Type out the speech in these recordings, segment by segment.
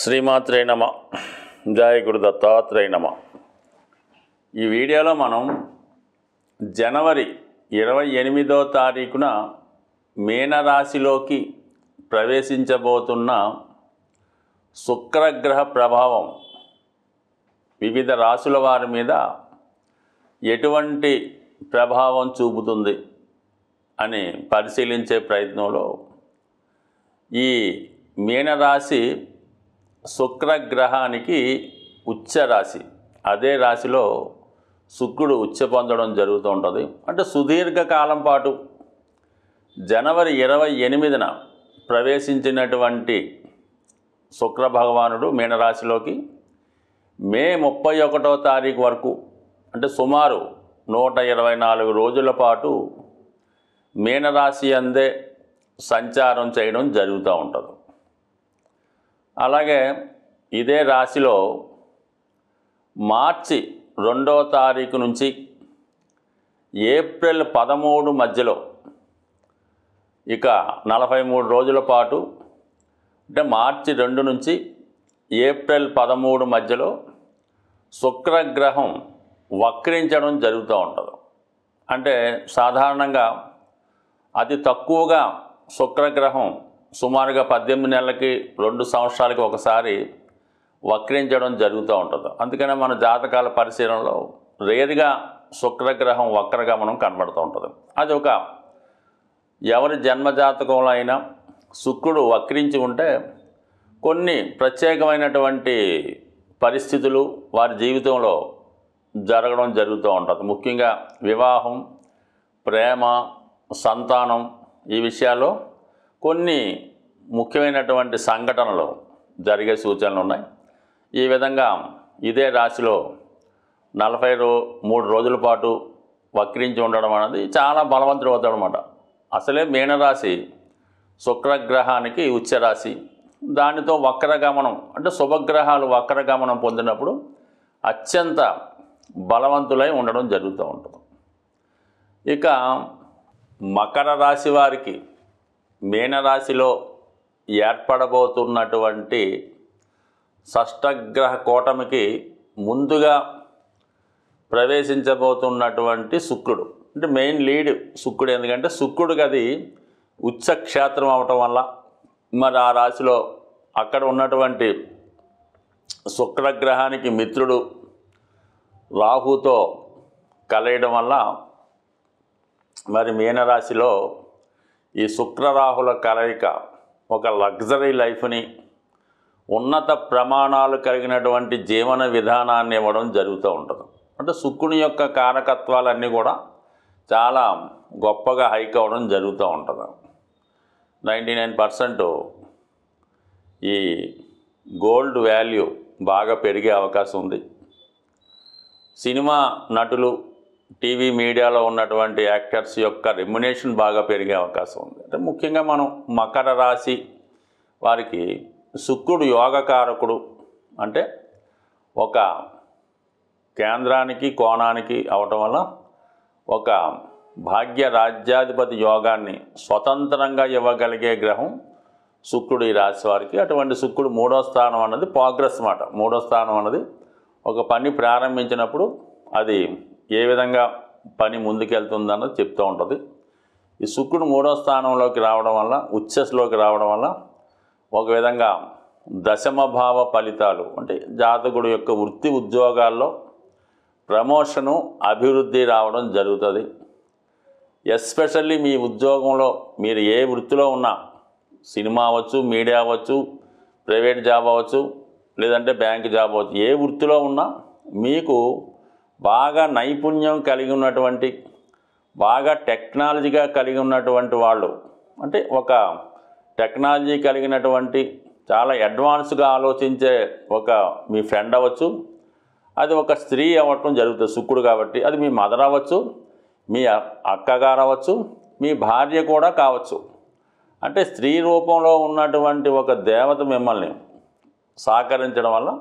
శ్రీమాత్రే నమ. జయ గురు దత్తాత్రేయ నమ. ఈ వీడియోలో మనం జనవరి 28వ తారీఖున మీనరాశిలోకి ప్రవేశించబోతున్న శుక్రగ్రహ ప్రభావం వివిధ రాశుల వారి మీద ఎటువంటి ప్రభావం చూపుతుంది అని పరిశీలించే ప్రయత్నంలో ఈ మీనరాశి శుక్రగ్రహానికి ఉచ్చ రాశి, అదే రాశిలో శుక్రుడు ఉచ్చ పొందడం జరుగుతూ ఉంటుంది. అంటే సుదీర్ఘకాలం పాటు జనవరి 28న ప్రవేశించినటువంటి శుక్ర భగవానుడు మీనరాశిలోకి మే 31వ తారీఖు వరకు, అంటే సుమారు 124 రోజుల పాటు మీనరాశి అందే సంచారం చేయడం జరుగుతూ ఉంటుంది. అలాగే ఇదే రాశిలో మార్చి 2వ తారీఖు నుంచి ఏప్రిల్ 13 మధ్యలో ఇక 43 రోజుల పాటు, అంటే మార్చి 2 నుంచి ఏప్రిల్ 13 మధ్యలో శుక్రగ్రహం వక్రించడం జరుగుతూ ఉంటుంది. అంటే సాధారణంగా అతి తక్కువగా శుక్రగ్రహం సుమారుగా 18 నెలలకి 2 సంవత్సరాలకి ఒకసారి వక్రించడం జరుగుతూ ఉంటుంది. అందుకనే మన జాతకాల పరిశీలనలో రేరుగా శుక్రగ్రహం వక్రగమనం కనబడుతూ ఉంటుంది. అది ఒక ఎవరి జన్మజాతకంలో అయినా శుక్రుడు వక్రించి ఉంటే కొన్ని ప్రత్యేకమైనటువంటి పరిస్థితులు వారి జీవితంలో జరగడం జరుగుతూ ఉంటుంది. ముఖ్యంగా వివాహం, ప్రేమ, సంతానం ఈ విషయాల్లో కొన్ని ముఖ్యమైనటువంటి సంఘటనలు జరిగే సూచనలు ఉన్నాయి. ఈ విధంగా ఇదే రాశిలో 43 రోజుల పాటు వక్రించి ఉండడం అనేది చాలా బలవంతుడు అవుతాడు అన్నమాట. అసలే మీనరాశి శుక్రగ్రహానికి ఉచ్చరాశి, దానితో వక్రగమనం అంటే శుభగ్రహాలు వక్రగమనం పొందినప్పుడు అత్యంత బలవంతులై ఉండడం జరుగుతూ ఉంటుంది. ఇక మకర రాశి వారికి మీనరాశిలో ఏర్పడబోతున్నటువంటి షష్టగ్రహ కూటమికి ముందుగా ప్రవేశించబోతున్నటువంటి శుక్రుడు, అంటే మెయిన్ లీడ్ శుక్రుడు. ఎందుకంటే శుక్రుడికి అది ఉచ్చ క్షేత్రం అవటం వల్ల మరి ఆ రాశిలో అక్కడ ఉన్నటువంటి శుక్రగ్రహానికి మిత్రుడు రాహుతో కలయడం వల్ల మరి మీనరాశిలో ఈ శుక్రరాహుల కలయిక ఒక లగ్జరీ లైఫ్ని, ఉన్నత ప్రమాణాలు కలిగినటువంటి జీవన విధానాన్ని ఇవ్వడం జరుగుతూ ఉంటుంది. అంటే శుక్రుని యొక్క కారకత్వాలన్నీ కూడా చాలా గొప్పగా హైక్ అవ్వడం జరుగుతూ ఉంటుంది. 99% ఈ గోల్డ్ వాల్యూ బాగా పెరిగే అవకాశం ఉంది. సినిమా నటులు, టీవీ మీడియాలో ఉన్నటువంటి యాక్టర్స్ యొక్క రెమ్యునేషన్ బాగా పెరిగే అవకాశం ఉంది. అంటే ముఖ్యంగా మనం మకర రాశి వారికి శుక్రుడు యోగకారకుడు, అంటే ఒక కేంద్రానికి కోణానికి అవటం వల్ల ఒక భాగ్య రాజ్యాధిపతి యోగాన్ని స్వతంత్రంగా ఇవ్వగలిగే గ్రహం శుక్రుడు ఈ రాశి వారికి. అటువంటి శుక్రుడు 3వ స్థానం అన్నది ప్రోగ్రెస్ మాట. 3వ స్థానం అన్నది ఒక పని ప్రారంభించినప్పుడు అది ఏ విధంగా పని ముందుకెళ్తుందన్నది చెప్తూ ఉంటుంది. ఈ శుక్రుడు 3వ స్థానంలోకి రావడం వల్ల, ఉచ్చస్లోకి రావడం వల్ల ఒక విధంగా దశమభావ ఫలితాలు, అంటే జాతకుడు యొక్క వృత్తి ఉద్యోగాల్లో ప్రమోషను, అభివృద్ధి రావడం జరుగుతుంది. ఎస్పెషల్లీ మీ ఉద్యోగంలో మీరు ఏ వృత్తిలో ఉన్నా, సినిమా అవ్వచ్చు, మీడియా అవ్వచ్చు, ప్రైవేట్ జాబ్ అవ్వచ్చు, లేదంటే బ్యాంక్ జాబ్ అవ్వచ్చు, ఏ వృత్తిలో ఉన్నా మీకు బాగా నైపుణ్యం కలిగి ఉన్నటువంటి, బాగా టెక్నాలజీగా కలిగి ఉన్నటువంటి వాళ్ళు, అంటే ఒక టెక్నాలజీ కలిగినటువంటి చాలా అడ్వాన్స్గా ఆలోచించే ఒక మీ ఫ్రెండ్ అవ్వచ్చు, అది ఒక స్త్రీ అవ్వటం జరుగుతుంది శుక్రుడు కాబట్టి. అది మీ మదర్ అవ్వచ్చు, మీ అక్కగారు అవ్వచ్చు, మీ భార్య కూడా కావచ్చు. అంటే స్త్రీ రూపంలో ఉన్నటువంటి ఒక దేవత మిమ్మల్ని సహకరించడం వల్ల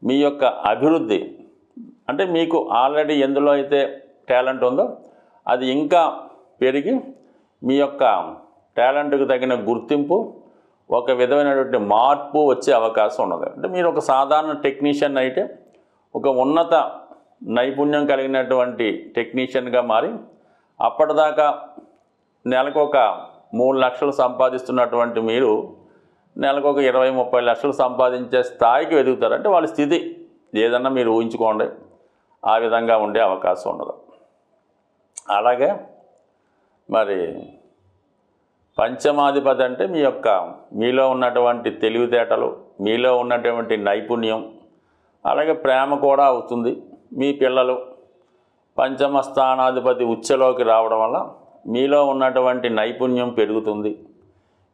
మీ యొక్క అభివృద్ధి, అంటే మీకు ఆల్రెడీ ఎందులో అయితే టాలెంట్ ఉందో అది ఇంకా పెరిగి మీ యొక్క టాలెంట్కు తగిన గుర్తింపు, ఒక విధమైనటువంటి మార్పు వచ్చే అవకాశం ఉన్నది. అంటే మీరు ఒక సాధారణ టెక్నీషియన్ అయితే ఒక ఉన్నత నైపుణ్యం కలిగినటువంటి టెక్నీషియన్గా మారి అప్పటిదాకా నెలకు ఒక 3 లక్షలు సంపాదిస్తున్నటువంటి మీరు నెలకు ఒక 20-30 లక్షలు సంపాదించే స్థాయికి ఎదుగుతారు. అంటే వాళ్ళ స్థితి ఏదన్నా మీరు ఊహించుకోండి, ఆ విధంగా ఉండే అవకాశం ఉండదు. అలాగే మరి పంచమాధిపతి అంటే మీలో ఉన్నటువంటి తెలివితేటలు, మీలో ఉన్నటువంటి నైపుణ్యం, అలాగే ప్రేమ కూడా అవుతుంది. మీ పిల్లలు పంచమ స్థానాధిపతి ఉచ్చలోకి రావడం వల్ల మీలో ఉన్నటువంటి నైపుణ్యం పెరుగుతుంది.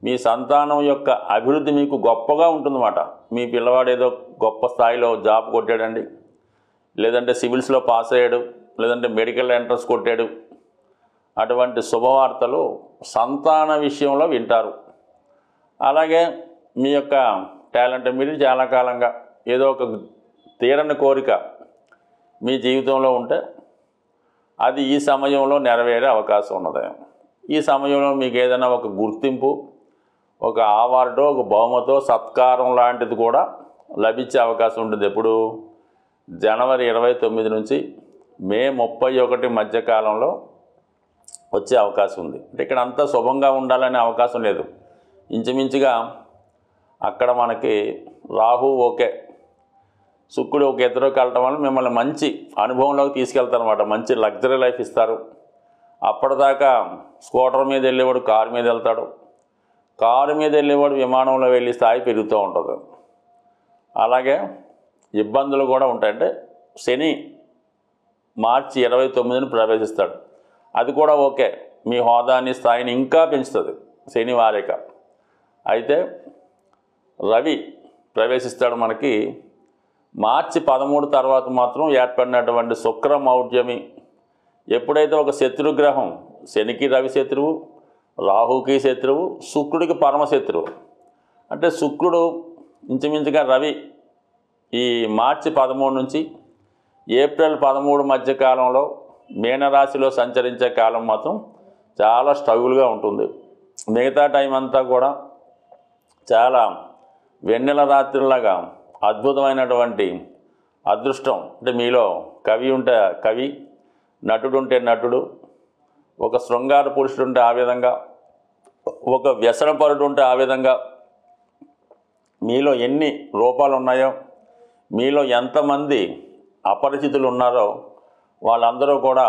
మీ సంతానం యొక్క అభివృద్ధి మీకు గొప్పగా ఉంటుందన్నమాట. మీ పిల్లవాడు ఏదో గొప్ప స్థాయిలో జాబ్ కొట్టాడండి, లేదంటే సివిల్స్లో పాస్ అయ్యాడు, లేదంటే మెడికల్ ఎంట్రన్స్ కొట్టాడు, అటువంటి శుభవార్తలు సంతాన విషయంలో వింటారు. అలాగే మీ యొక్క టాలెంట్ మీరు చాలా కాలంగా ఏదో ఒక తీరని కోరిక మీ జీవితంలో ఉంటే అది ఈ సమయంలో నెరవేరే అవకాశం ఉన్నది. ఈ సమయంలో మీకు ఏదైనా ఒక గుర్తింపు, ఒక అవార్డో, ఒక బహుమతో, సత్కారం లాంటిది కూడా లభించే అవకాశం ఉంటుంది. ఎప్పుడు జనవరి 29 నుంచి మే 31 మధ్యకాలంలో వచ్చే అవకాశం ఉంది. అంటే ఇక్కడ అంతా శుభంగా ఉండాలనే అవకాశం లేదు. ఇంచుమించుగా అక్కడ మనకి రాహు ఓకే, శుక్రుడు ఒక ఎదురుకి వెళ్ళటం వల్ల మిమ్మల్ని మంచి అనుభవంలోకి తీసుకెళ్తారనమాట. మంచి లగ్జరీ లైఫ్ ఇస్తారు. అప్పటిదాకా స్కూటర్ మీద వెళ్ళేవాడు కారు మీద వెళ్తాడు, కారు మీద వెళ్ళేవాడు విమానంలో వెళ్ళి స్థాయి పెరుగుతూ ఉంటుంది. అలాగే ఇబ్బందులు కూడా ఉంటాయి. అంటే శని మార్చి 29ని ప్రవేశిస్తాడు. అది కూడా ఓకే, మీ హోదాని స్థాయిని ఇంకా పెంచుతుంది శని వారిక. అయితే రవి ప్రవేశిస్తాడు మనకి మార్చి 13 తర్వాత మాత్రం ఏర్పడినటువంటి శుక్రమౌఢ్యమి. ఎప్పుడైతే ఒక శత్రుగ్రహం, శనికి రవి శత్రువు, రాహుకి శత్రువు, శుక్రుడికి పరమశత్రువు. అంటే శుక్రుడు ఇంచుమించుగా రవి ఈ మార్చి 13 నుంచి ఏప్రిల్ 13 మధ్య కాలంలో మీనరాశిలో సంచరించే కాలం మాత్రం చాలా స్ట్రగుల్గా ఉంటుంది. మిగతా టైం అంతా కూడా చాలా వెన్నెల రాత్రిలాగా అద్భుతమైనటువంటి అదృష్టం. అంటే మీలో కవి ఉంటే కవి, నటుడు ఉంటే నటుడు, ఒక శృంగార పురుషుడు ఉంటే ఆ విధంగా, ఒక వ్యసనపరుడు ఉంటే ఆ విధంగా, మీలో ఎన్ని రూపాలు ఉన్నాయో, మీలో ఎంతమంది అపరిచితులు ఉన్నారో వాళ్ళందరూ కూడా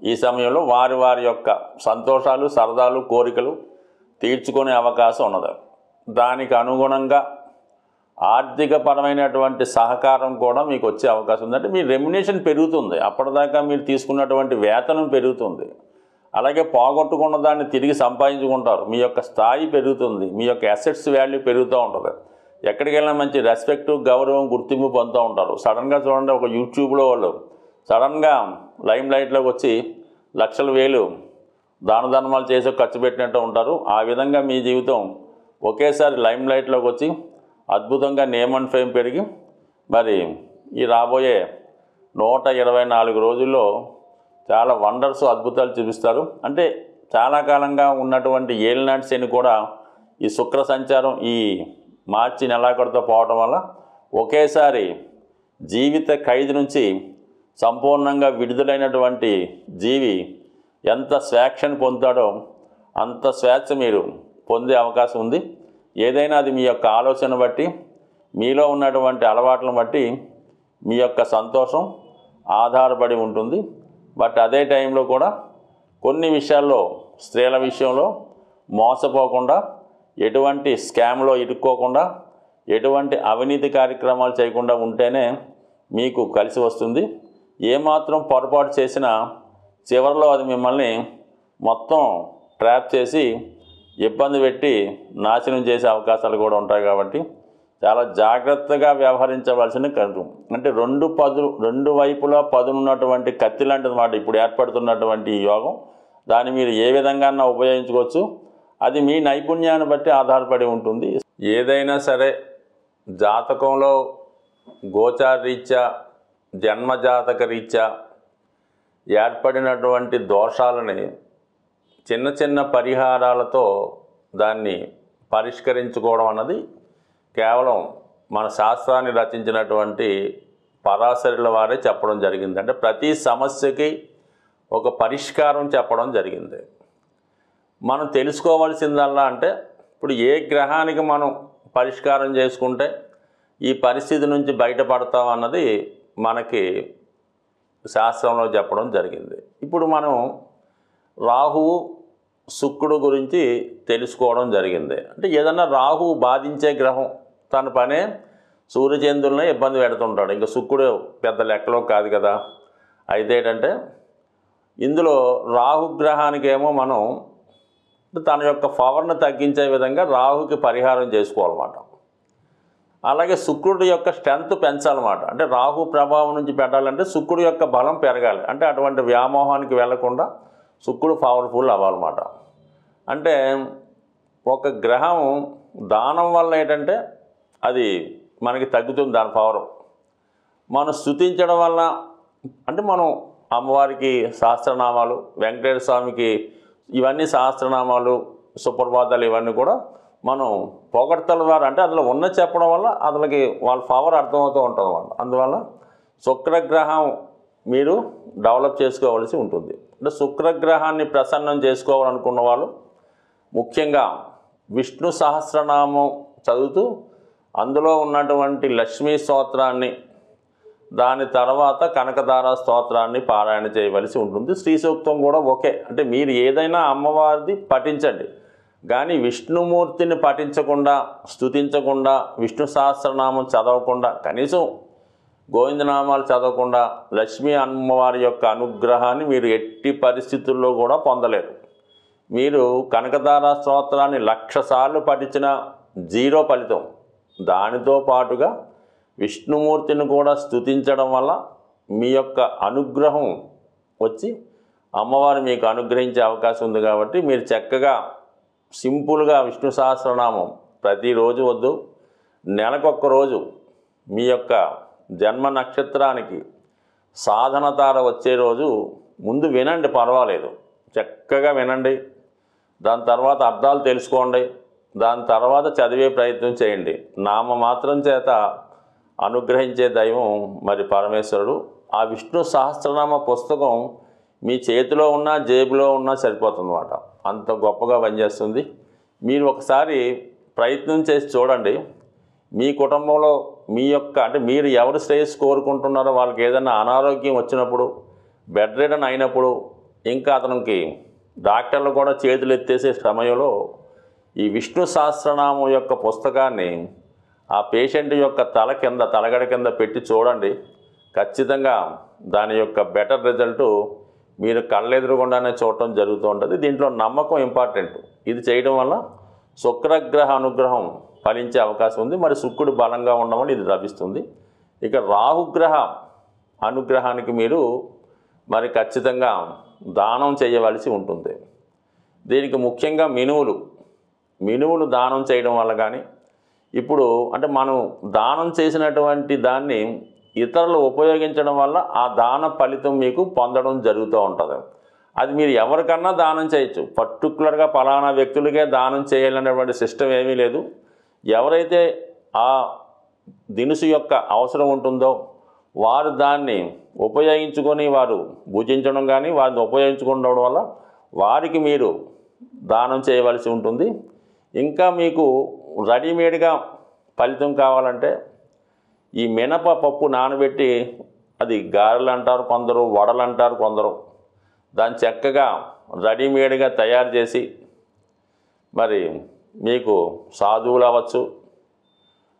ఈ సమయంలో వారి వారి యొక్క సంతోషాలు, సరదాలు, కోరికలు తీర్చుకునే అవకాశం ఉన్నది. దానికి అనుగుణంగా ఆర్థికపరమైనటువంటి సహకారం కూడా మీకు వచ్చే అవకాశం ఉంది. అంటే మీ రెమ్యునేషన్ పెరుగుతుంది, అప్పటిదాకా మీరు తీసుకున్నటువంటి వేతనం పెరుగుతుంది. అలాగే పోగొట్టుకున్న దాన్ని తిరిగి సంపాదించుకుంటారు, మీ యొక్క స్థాయి పెరుగుతుంది, మీ యొక్క అసెట్స్ వాల్యూ పెరుగుతూ ఉంటుంది. ఎక్కడికి వెళ్ళినా మంచి రెస్పెక్టు, గౌరవం, గుర్తింపు పొందుతూ ఉంటారు. సడన్గా చూడండి, ఒక యూట్యూబ్లో వాళ్ళు సడన్గా లైమ్ లైట్లోకి వచ్చి లక్షలు వేలు దాన ధర్మాలు చేసి ఖర్చు పెట్టినట్టు ఉంటారు. ఆ విధంగా మీ జీవితం ఒకేసారి లైమ్ లైట్లోకి వచ్చి అద్భుతంగా నేమ్ అండ్ ఫేమ్ పెరిగి మరి ఈ రాబోయే 124 రోజుల్లో చాలా వండర్స్, అద్భుతాలు చూపిస్తారు. అంటే చాలా కాలంగా ఉన్నటువంటి ఏలినాటి శని కూడా ఈ శుక్ర సంచారం ఈ మార్చి నెలాఖరుతో పోవటం వల్ల ఒకేసారి జీవిత ఖైదు నుంచి సంపూర్ణంగా విడుదలైనటువంటి జీవి ఎంత స్వేచ్ఛను పొందుతాడో అంత స్వేచ్ఛ మీరు పొందే అవకాశం ఉంది. ఏదైనా అది మీ యొక్క ఆలోచన బట్టి, మీలో ఉన్నటువంటి అలవాట్లను బట్టి మీ యొక్క సంతోషం ఆధారపడి ఉంటుంది. బట్ అదే టైంలో కూడా కొన్ని విషయాల్లో, స్త్రీల విషయంలో మోసపోకుండా, ఎటువంటి స్కామ్లో ఇరుక్కోకుండా, ఎటువంటి అవినీతి కార్యక్రమాలు చేయకుండా ఉంటేనే మీకు కలిసి వస్తుంది. ఏమాత్రం పొరపాటు చేసినా చివరిలో అది మిమ్మల్ని మొత్తం ట్రాప్ చేసి ఇబ్బంది పెట్టి నాశనం చేసే అవకాశాలు కూడా ఉంటాయి. కాబట్టి చాలా జాగ్రత్తగా వ్యవహరించవలసిన కరువు. అంటే రెండు వైపులా పదునున్నటువంటి కత్తి లాంటిది మాట ఇప్పుడు ఏర్పడుతున్నటువంటి ఈ యోగం. దాన్ని మీరు ఏ విధంగా ఉపయోగించుకోవచ్చు, అది మీ నైపుణ్యాన్ని బట్టి ఆధారపడి ఉంటుంది. ఏదైనా సరే జాతకంలో గోచార రీత్యా, జన్మజాతక రీత్యా ఏర్పడినటువంటి దోషాలని చిన్న చిన్న పరిహారాలతో దాన్ని పరిష్కరించుకోవడం అన్నది కేవలం మన శాస్త్రాన్ని రచించినటువంటి పరాశరుల వారే చెప్పడం జరిగింది. అంటే ప్రతి సమస్యకి ఒక పరిష్కారం చెప్పడం జరిగింది. మనం తెలుసుకోవాల్సిందల్లా అంటే ఇప్పుడు ఏ గ్రహానికి మనం పరిష్కారం చేసుకుంటే ఈ పరిస్థితి నుంచి బయటపడతాం అన్నది మనకి శాస్త్రంలో చెప్పడం జరిగింది. ఇప్పుడు మనం రాహువు శుక్రుడు గురించి తెలుసుకోవడం జరిగింది. అంటే ఏదన్నా రాహువు బాధించే గ్రహం తన పనే సూర్యచంద్రులనే ఇబ్బంది పెడుతుంటాడు. ఇంకా శుక్రుడు పెద్ద లెక్కలో కాదు కదా. అయితే ఏంటంటే ఇందులో రాహుగ్రహానికి ఏమో మనం తన యొక్క పవర్ను తగ్గించే విధంగా రాహుకి పరిహారం చేసుకోవాలన్నమాట. అలాగే శుక్రుడి యొక్క స్ట్రెంత్ పెంచాలన్నమాట. అంటే రాహు ప్రభావం నుంచి పెట్టాలంటే శుక్రుడి యొక్క బలం పెరగాలి. అంటే అటువంటి వ్యామోహానికి వెళ్లకుండా శుక్రుడు పవర్ఫుల్ అవ్వాలన్నమాట. అంటే ఒక గ్రహం దానం వల్ల ఏంటంటే అది మనకి తగ్గుతుంది దాని పవర్. మనం స్తుతించడం వల్ల అంటే మనం అమ్మవారికి సహస్రనామాలు, వెంకటేశ్వర స్వామికి ఇవన్నీ సహస్రనామాలు, సుప్రభాతాలు ఇవన్నీ కూడా మనం పొగడ్తల ద్వారా అంటే అందులో ఉన్న చెప్పడం వల్ల అతనికి వాళ్ళ పవర్ అర్థమవుతూ ఉంటుంది అన్నమాట. అందువల్ల శుక్రగ్రహం మీరు డెవలప్ చేసుకోవాల్సి ఉంటుంది. అంటే శుక్రగ్రహాన్ని ప్రసన్నం చేసుకోవాలనుకున్న వాళ్ళు ముఖ్యంగా విష్ణు సహస్రనామం చదువుతూ అందులో ఉన్నటువంటి లక్ష్మీ స్తోత్రాన్ని, దాని తర్వాత కనకధార స్తోత్రాన్ని పారాయణ చేయవలసి ఉంటుంది. శ్రీ సూక్తం కూడా ఓకే. అంటే మీరు ఏదైనా అమ్మవారిది పఠించండి, కానీ విష్ణుమూర్తిని పఠించకుండా, స్తుతించకుండా, విష్ణు సహస్రనామం చదవకుండా, కనీసం గోవిందనామాలు చదవకుండా లక్ష్మీ అమ్మవారి యొక్క అనుగ్రహాన్ని మీరు ఎట్టి పరిస్థితుల్లో కూడా పొందలేరు. మీరు కనకధార స్తోత్రాన్ని 1,00,000 సార్లు పఠించిన జీరో ఫలితం. దానితో పాటుగా విష్ణుమూర్తిని కూడా స్తుతించడం వల్ల మీ యొక్క అనుగ్రహం వచ్చి అమ్మవారు మీకు అనుగ్రహించే అవకాశం ఉంది. కాబట్టి మీరు చక్కగా సింపుల్గా విష్ణు సహస్రనామం ప్రతిరోజు వద్దు, నెలకొక్క రోజు మీ యొక్క జన్మ నక్షత్రానికి సాధన తార వచ్చే రోజు ముందు వినండి, పర్వాలేదు, చక్కగా వినండి. దాని తర్వాత అర్థాలు తెలుసుకోండి, దాని తర్వాత చదివే ప్రయత్నం చేయండి. నామమాత్రం చేత అనుగ్రహించే దైవం మరి పరమేశ్వరుడు. ఆ విష్ణు సహస్రనామ పుస్తకం మీ చేతిలో ఉన్నా జేబులో ఉన్నా సరిపోతుందన్నమాట. అంత గొప్పగా పనిచేస్తుంది. మీరు ఒకసారి ప్రయత్నం చేసి చూడండి. మీ కుటుంబంలో మీ యొక్క అంటే మీరు ఎవరు శ్రేయస్సు కోరుకుంటున్నారో వాళ్ళకి ఏదైనా అనారోగ్యం వచ్చినప్పుడు, బెడ్ రిడన్ అయినప్పుడు, ఇంకా అతనికి డాక్టర్లు కూడా చేతులు ఎత్తేసే సమయంలో ఈ విష్ణు సహస్రనామం యొక్క పుస్తకాన్ని ఆ పేషెంట్ యొక్క తలగడ కింద పెట్టి చూడండి. ఖచ్చితంగా దాని యొక్క బెటర్ రిజల్ట్ మీరు కళ్ళెదురుగుండానే చూడటం జరుగుతూ ఉంటుంది. దీంట్లో నమ్మకం ఇంపార్టెంట్. ఇది చేయడం వల్ల శుక్రగ్రహ అనుగ్రహం ఫలించే అవకాశం ఉంది. మరి శుక్రుడు బలంగా ఉండడం వల్ల ఇది లభిస్తుంది. ఇక రాహుగ్రహ అనుగ్రహానికి మీరు మరి ఖచ్చితంగా దానం చేయవలసి ఉంటుంది. దీనికి ముఖ్యంగా మినువులు దానం చేయడం వల్ల కానీ, ఇప్పుడు అంటే మనం దానం చేసినటువంటి దాన్ని ఇతరులు ఉపయోగించడం వల్ల ఆ దాన ఫలితం మీకు పొందడం జరుగుతూ ఉంటుంది. అది మీరు ఎవరికన్నా దానం చేయొచ్చు. పర్టికులర్గా ఫలానా వ్యక్తులకే దానం చేయాలనేటువంటి సిస్టమ్ ఏమీ లేదు. ఎవరైతే ఆ దినుసు యొక్క అవసరం ఉంటుందో వారు దాన్ని ఉపయోగించుకొని వారు భుజించడం కానీ వారిని ఉపయోగించుకోవడం వల్ల వారికి మీరు దానం చేయవలసి ఉంటుంది. ఇంకా మీకు రెడీమేడ్గా ఫలితం కావాలంటే ఈ మినపప్పు నానబెట్టి, అది గారెలు అంటారు కొందరు, వడలు అంటారు కొందరు, దాన్ని చక్కగా రెడీమేడ్గా తయారు చేసి మరి మీకు సాధువులు అవ్వచ్చు,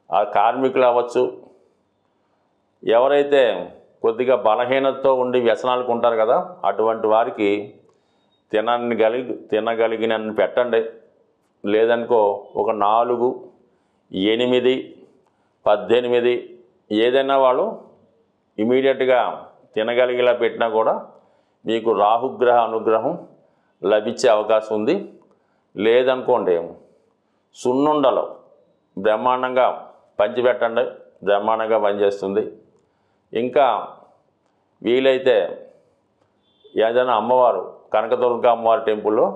ఆ కార్మికులు అవ్వచ్చు, ఎవరైతే కొద్దిగా బలహీనతతో ఉండి వ్యసనాలకు ఉంటారు కదా, అటువంటి వారికి తినగలిగినన్ని పెట్టండి. లేదనుకో ఒక 4, 8, 18 ఏదైనా వాళ్ళు ఇమీడియట్గా తినగలిగేలా పెట్టినా కూడా మీకు రాహుగ్రహ అనుగ్రహం లభించే అవకాశం ఉంది. లేదనుకోండి సున్నుండలు బ్రహ్మాండంగా పంచిపెట్టండి, బ్రహ్మాండంగా పనిచేస్తుంది. ఇంకా వీలైతే ఏదైనా అమ్మవారు కనకదుర్గ అమ్మవారి టెంపుల్లో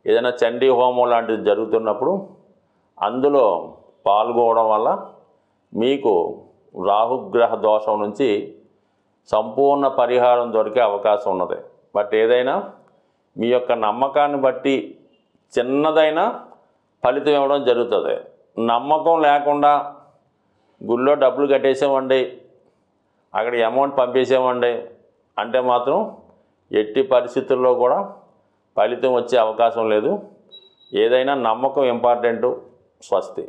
ఏదైనా చండీ హోమం లాంటిది జరుగుతున్నప్పుడు అందులో పాల్గొనడం వల్ల మీకు రాహుగ్రహ దోషం నుంచి సంపూర్ణ పరిహారం దొరికే అవకాశం ఉన్నది. బట్ ఏదైనా మీ యొక్క నమ్మకాన్ని బట్టి చిన్నదైనా ఫలితం ఇవ్వడం జరుగుతుంది. నమ్మకం లేకుండా గుళ్ళో డబ్బులు కట్టేసామండి, అక్కడ అమౌంట్ పంపేసామండి అంటే మాత్రం ఎట్టి పరిస్థితుల్లో కూడా ఫలితం వచ్చే అవకాశం లేదు. ఏదైనా నమ్మకం ఇంపార్టెంటు. స్వస్తి.